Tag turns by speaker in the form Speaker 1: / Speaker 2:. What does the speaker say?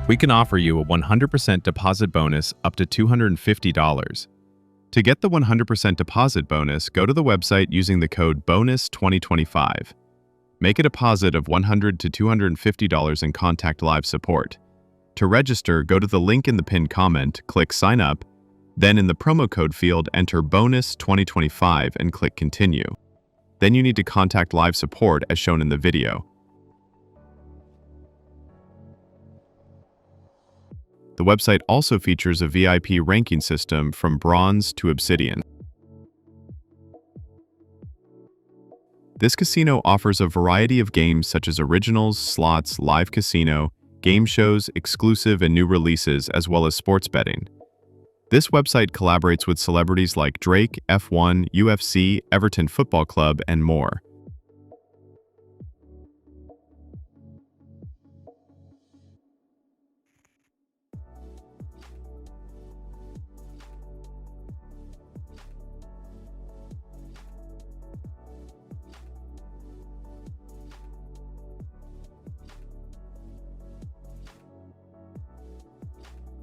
Speaker 1: We can offer you a 100% deposit bonus up to $250. To get the 100% deposit bonus, go to the website using the code BONUS2025. Make a deposit of $100 to $250 and contact live support. To register, go to the link in the pinned comment, click Sign Up, then in the promo code field, enter BONUS2025 and click Continue. Then you need to contact live support as shown in the video. The website also features a VIP ranking system from Bronze to Obsidian. This casino offers a variety of games such as originals, slots, live casino, game shows, exclusive and new releases, as well as sports betting. This website collaborates with celebrities like Drake, F1, UFC, Everton Football Club, and more.